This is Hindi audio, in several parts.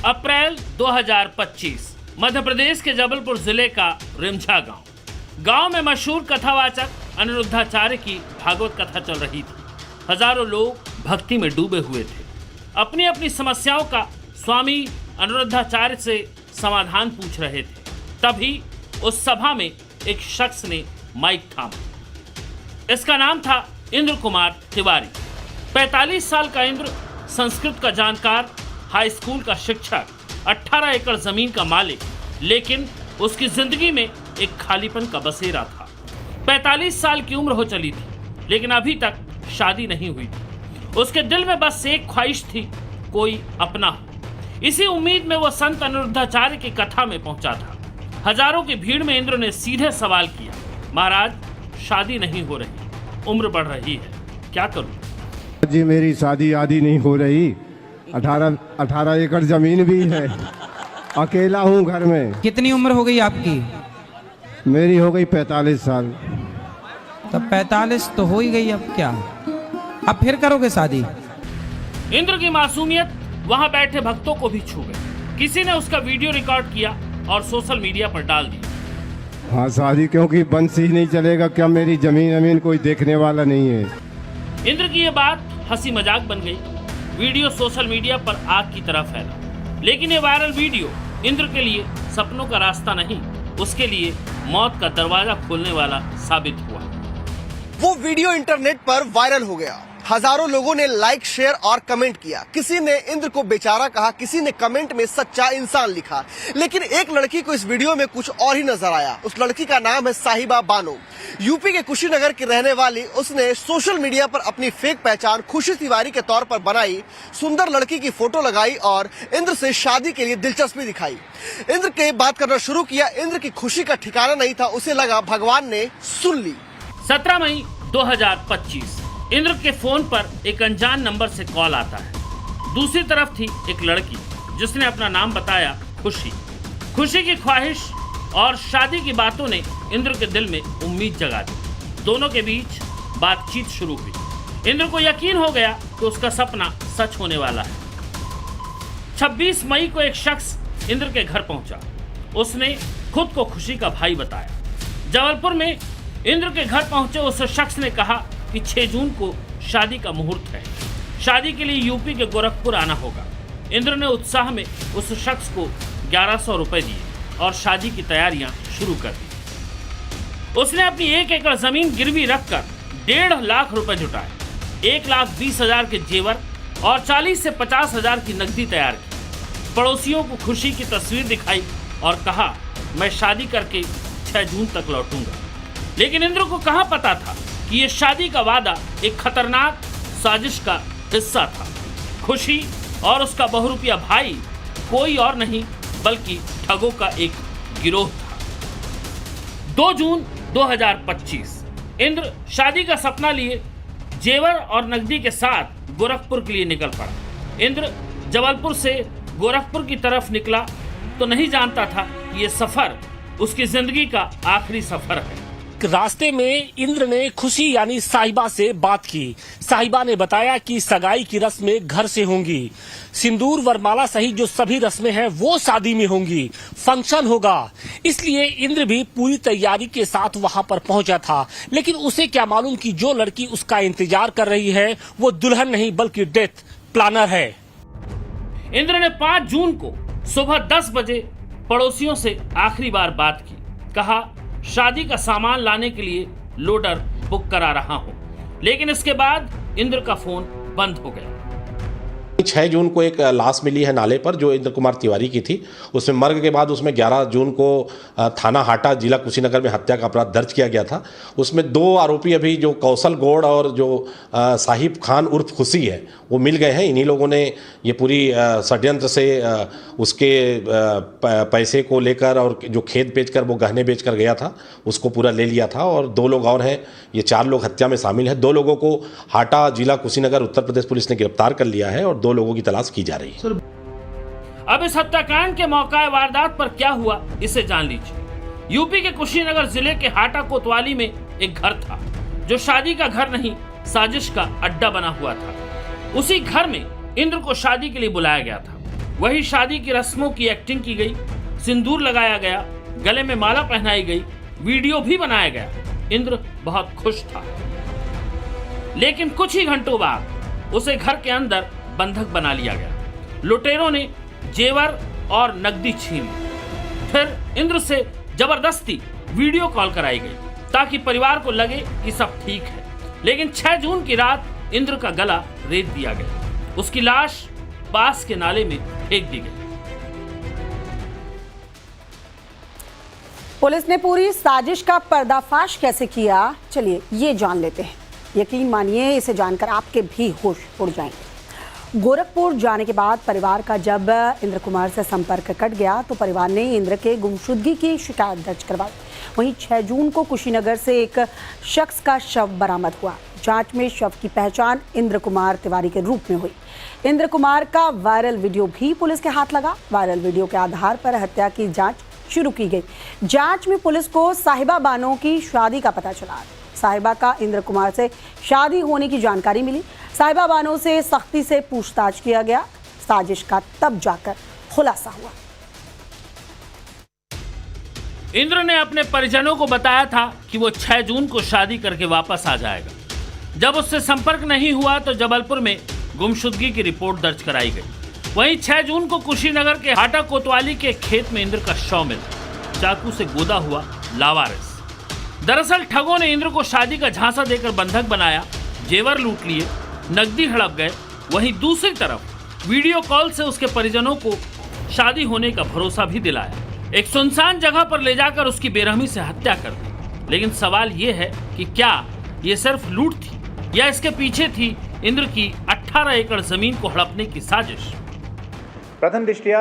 अप्रैल 2025 मध्य प्रदेश के जबलपुर जिले का रिमझा गांव में मशहूर कथावाचक अनिरुद्धाचार्य की भागवत कथा चल रही थी। हजारों लोग भक्ति में डूबे हुए थे। अपनी अपनी समस्याओं का स्वामी अनिरुद्धाचार्य से समाधान पूछ रहे थे। तभी उस सभा में एक शख्स ने माइक थामा। इसका नाम था इंद्र कुमार तिवारी। 45 साल का इंद्र संस्कृत का जानकार, हाई स्कूल का शिक्षक, 18 एकड़ जमीन का मालिक, लेकिन उसकी जिंदगी में एक खालीपन का बसेरा था। 45 साल की उम्र हो चली थी, लेकिन अभी तक शादी नहीं हुई थी। उसके दिल में बस एक ख्वाहिश थी, कोई अपना हो। इसी उम्मीद में वो संत अनिरुद्धाचार्य की कथा में पहुंचा था। हजारों की भीड़ में इंद्र ने सीधे सवाल किया, महाराज शादी नहीं हो रही, उम्र बढ़ रही है, क्या करूं? जी मेरी शादी आदि नहीं हो रही। 18 एकड़ जमीन भी है, अकेला हूँ घर में। कितनी उम्र हो गई आपकी? मेरी हो गई 45 साल। तब 45 तो हो ही गई, अब क्या, अब फिर करोगे शादी? इंद्र की मासूमियत वहां बैठे भक्तों को भी छू गई। किसी ने उसका वीडियो रिकॉर्ड किया और सोशल मीडिया पर डाल दिया। हाँ शादी क्योंकि बंस ही नहीं चलेगा, क्या मेरी जमीन कोई देखने वाला नहीं है। इंद्र की ये बात हंसी मजाक बन गई। वीडियो सोशल मीडिया पर आग की तरह फैला। लेकिन ये वायरल वीडियो इंद्र के लिए सपनों का रास्ता नहीं, उसके लिए मौत का दरवाजा खोलने वाला साबित हुआ। वो वीडियो इंटरनेट पर वायरल हो गया। हजारों लोगों ने लाइक, शेयर और कमेंट किया। किसी ने इंद्र को बेचारा कहा, किसी ने कमेंट में सच्चा इंसान लिखा। लेकिन एक लड़की को इस वीडियो में कुछ और ही नजर आया। उस लड़की का नाम है साहिबा बानो। यूपी के कुशीनगर की रहने वाली उसने सोशल मीडिया पर अपनी फेक पहचान खुशी तिवारी के तौर पर बनाई। सुंदर लड़की की फोटो लगाई और इंद्र से शादी के लिए दिलचस्पी दिखाई। इंद्र के बात करना शुरू किया। इंद्र की खुशी का ठिकाना नहीं था। उसे लगा भगवान ने सुन ली। 17 मई 2025 इंद्र के फोन पर एक अनजान नंबर से कॉल आता है। दूसरी तरफ थी एक लड़की जिसने अपना नाम बताया खुशी। खुशी की ख्वाहिश और शादी की बातों ने इंद्र के दिल में उम्मीद जगा दी। दोनों के बीच बातचीत शुरू हुई। इंद्र को यकीन हो गया कि उसका सपना सच होने वाला है। 26 मई को एक शख्स इंद्र के घर पहुंचा। उसने खुद को खुशी का भाई बताया। जबलपुर में इंद्र के घर पहुंचे उस शख्स ने कहा कि 6 जून को शादी का मुहूर्त है। शादी के लिए यूपी के गोरखपुर आना होगा। इंद्र ने उत्साह में उस शख्स को 1100 रुपए दिए और शादी की तैयारियां शुरू कर दी। उसने अपनी 1 एकड़ जमीन गिरवी रखकर 1.5 लाख रुपए जुटाए। 1,20,000 के जेवर और 40 से 50,000 की नकदी तैयार की। पड़ोसियों को खुशी की तस्वीर दिखाई और कहा, मैं शादी करके 6 जून तक लौटूंगा। लेकिन इंद्र को कहां पता था कि यह शादी का वादा एक खतरनाक साजिश का हिस्सा था। खुशी और उसका बहुरूपिया भाई कोई और नहीं बल्कि ठगों का एक गिरोह था। 2 जून 2025 इंद्र शादी का सपना लिए जेवर और नकदी के साथ गोरखपुर के लिए निकल पड़ा। इंद्र जबलपुर से गोरखपुर की तरफ निकला तो नहीं जानता था कि यह सफर उसकी जिंदगी का आखिरी सफर है। रास्ते में इंद्र ने खुशी यानी साहिबा से बात की। साहिबा ने बताया कि सगाई की रस्में घर से होंगी। सिंदूर वरमाला सहित जो सभी रस्में हैं वो शादी में होंगी। फंक्शन होगा, इसलिए इंद्र भी पूरी तैयारी के साथ वहां पर पहुंचा था। लेकिन उसे क्या मालूम कि जो लड़की उसका इंतजार कर रही है वो दुल्हन नहीं बल्कि डेथ प्लानर है। इंद्र ने 5 जून को सुबह 10 बजे पड़ोसियों से आखिरी बार बात की। कहा, शादी का सामान लाने के लिए लोडर बुक करा रहा हूं। लेकिन इसके बाद इंद्र का फोन बंद हो गया। 6 जून को एक लाश मिली है नाले पर जो इंद्र कुमार तिवारी की थी। उसमें मर्ग के बाद उसमें 11 जून को थाना हाटा जिला कुशीनगर में हत्या का अपराध दर्ज किया गया था। उसमें 2 आरोपी अभी जो कौशल गौड़ और जो साहिब खान उर्फ खुशी है वो मिल गए हैं। इन्हीं लोगों ने ये पूरी षड्यंत्र से उसके पैसे को लेकर और जो खेत बेचकर वो गहने बेचकर गया था उसको पूरा ले लिया था। और 2 लोग और हैं, ये 4 लोग हत्या में शामिल हैं। 2 लोगों को हाटा जिला कुशीनगर उत्तर प्रदेश पुलिस ने गिरफ्तार कर लिया है और 2 लोगों की तलाश की जा रही है। अब इस हत्याकांड के मौका वारदात पर क्या हुआ इसे जान लीजिए। यूपी के कुशीनगर जिले के हाटा कोतवाली में एक घर था जो शादी का घर नहीं साजिश का अड्डा बना हुआ था। उसी घर में इंद्र को शादी के लिए बुलाया गया था। वही शादी की रस्मों की एक्टिंग की गई, सिंदूर लगाया गया, गले में माला पहनाई गई, वीडियो भी बनाया गया। इंद्र बहुत खुश था। लेकिन कुछ ही घंटों बाद उसे घर के अंदर बंधक बना लिया गया। लुटेरों ने जेवर और नकदी छीन ली। फिर इंद्र से जबरदस्ती वीडियो कॉल कराई गई ताकि परिवार को लगे कि सब ठीक है। लेकिन 6 जून की रात इंद्र का गला रेत दिया गया। उसकी लाश पास के नाले में फेंक दी गई। पुलिस ने पूरी साजिश का पर्दाफाश कैसे किया, चलिए ये जान लेते हैं। यकीन मानिए इसे जानकर आपके भी होश उड़ जाएंगे। गोरखपुर जाने के बाद परिवार का जब इंद्र कुमार से संपर्क कट गया तो परिवार ने इंद्र के गुमशुदगी की शिकायत दर्ज करवाई। वहीं 6 जून को कुशीनगर से एक शख्स का शव बरामद हुआ। जांच में शव की पहचान इंद्र कुमार तिवारी के रूप में हुई। इंद्र कुमार का वायरल वीडियो भी पुलिस के हाथ लगा। वायरल वीडियो के आधार पर हत्या की जांच शुरू की गई। जांच में पुलिस को साहिबा बानो की शादी का पता चला। साहिबा का इंद्र कुमार से शादी होने की जानकारी मिली। साहिबा बानो से सख्ती से पूछताछ किया गया। साजिश का तब जाकर खुलासा हुआ। इंद्र ने अपने परिजनों को बताया था कि वो 6 जून को शादी करके वापस आ जाएगा। जब उससे संपर्क नहीं हुआ तो जबलपुर में गुमशुदगी की रिपोर्ट दर्ज कराई गई। वहीं 6 जून को कुशीनगर के हाटा कोतवाली के खेत में इंद्र का शव मिला, चाकू से गोदा हुआ, लावारिस। दरअसल ठगों ने इंद्र को शादी का झांसा देकर बंधक बनाया, जेवर लूट लिए, नकदी हड़प गए। वहीं दूसरी तरफ वीडियो कॉल से उसके परिजनों को शादी होने का भरोसा भी दिलाया। एक सुनसान जगह पर ले जाकर उसकी बेरहमी से हत्या कर दी। लेकिन सवाल ये है कि क्या ये सिर्फ लूट थी या इसके पीछे थी इंद्र की 18 एकड़ जमीन को हड़पने की साजिश। प्रथम दृष्टया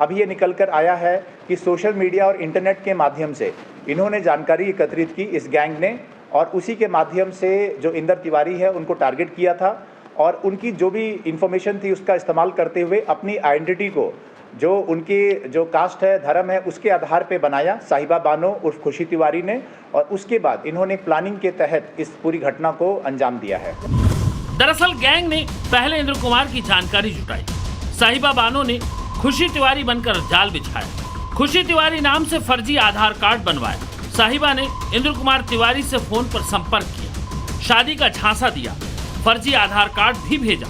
अभी ये निकल कर आया है कि सोशल मीडिया और इंटरनेट के माध्यम से इन्होंने जानकारी एकत्रित की इस गैंग ने, और उसी के माध्यम से जो इंद्र तिवारी है उनको टारगेट किया था और उनकी जो भी इंफॉर्मेशन थी उसका इस्तेमाल करते हुए अपनी आइडेंटिटी को जो उनकी जो कास्ट है, धर्म है, उसके आधार पे बनाया साहिबा बानो उर्फ खुशी तिवारी ने, और उसके बाद इन्होंने प्लानिंग के तहत इस पूरी घटना को अंजाम दिया है। दरअसल गैंग ने पहले इंद्र कुमार की जानकारी जुटाई। साहिबा बानो ने खुशी तिवारी बनकर जाल बिछाया। खुशी तिवारी नाम से फर्जी आधार कार्ड बनवाया। साहिबा ने इंद्र कुमार तिवारी से फोन पर संपर्क किया, शादी का झांसा दिया, फर्जी आधार कार्ड भी भेजा।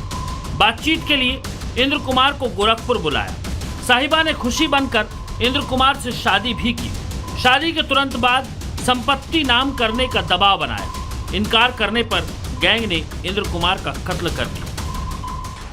बातचीत के लिए इंद्र कुमार को गोरखपुर बुलाया। साहिबा ने खुशी बनकर इंद्र कुमार से शादी भी की। शादी के तुरंत बाद संपत्ति नाम करने का दबाव बनाया। इनकार करने पर गैंग ने इंद्र कुमार का कत्ल कर दिया।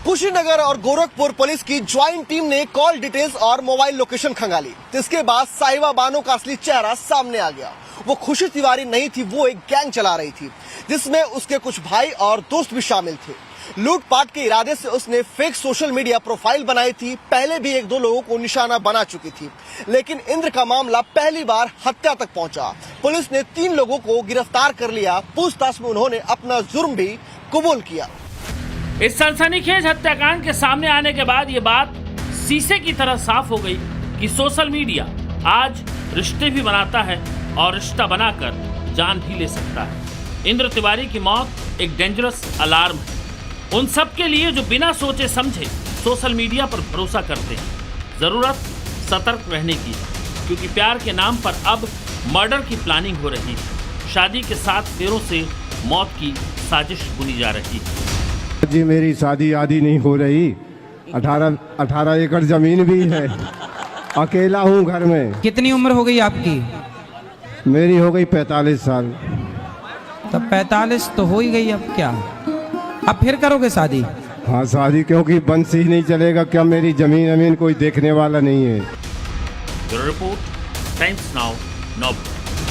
कुशीनगर और गोरखपुर पुलिस की ज्वाइंट टीम ने कॉल डिटेल्स और मोबाइल लोकेशन खंगाली। इसके बाद साहिबा बानो का असली चेहरा सामने आ गया। वो खुशी तिवारी नहीं थी, वो एक गैंग चला रही थी जिसमें उसके कुछ भाई और दोस्त भी शामिल थे। लूटपाट के इरादे से उसने फेक सोशल मीडिया प्रोफाइल बनाई थी। पहले भी 1-2 लोगों को निशाना बना चुकी थी। लेकिन इंद्र का मामला पहली बार हत्या तक पहुंचा। पुलिस ने 3 लोगों को गिरफ्तार कर लिया। पूछताछ में उन्होंने अपना जुर्म भी कबूल किया। इस सनसनीखेज हत्याकांड के सामने आने के बाद ये बात शीशे की तरह साफ हो गई कि सोशल मीडिया आज रिश्ते भी बनाता है और रिश्ता बनाकर जान भी ले सकता है। इंद्र तिवारी की मौत एक डेंजरस अलार्म है उन सब के लिए जो बिना सोचे समझे सोशल मीडिया पर भरोसा करते हैं। जरूरत सतर्क रहने की है, क्योंकि प्यार के नाम पर अब मर्डर की प्लानिंग हो रही है। शादी के 7 फेरों से मौत की साजिश बुनी जा रही है। जी मेरी शादी आदि नहीं हो रही। 18 एकड़ जमीन भी है। अकेला हूँ घर में। कितनी उम्र हो गई आपकी? मेरी हो गई 45 साल। तब 45 तो हो ही गई, अब क्या, अब फिर करोगे शादी? हाँ शादी, क्योंकि बंस ही नहीं चलेगा। क्या मेरी जमीन कोई देखने वाला नहीं है। Bureau report, times now, north.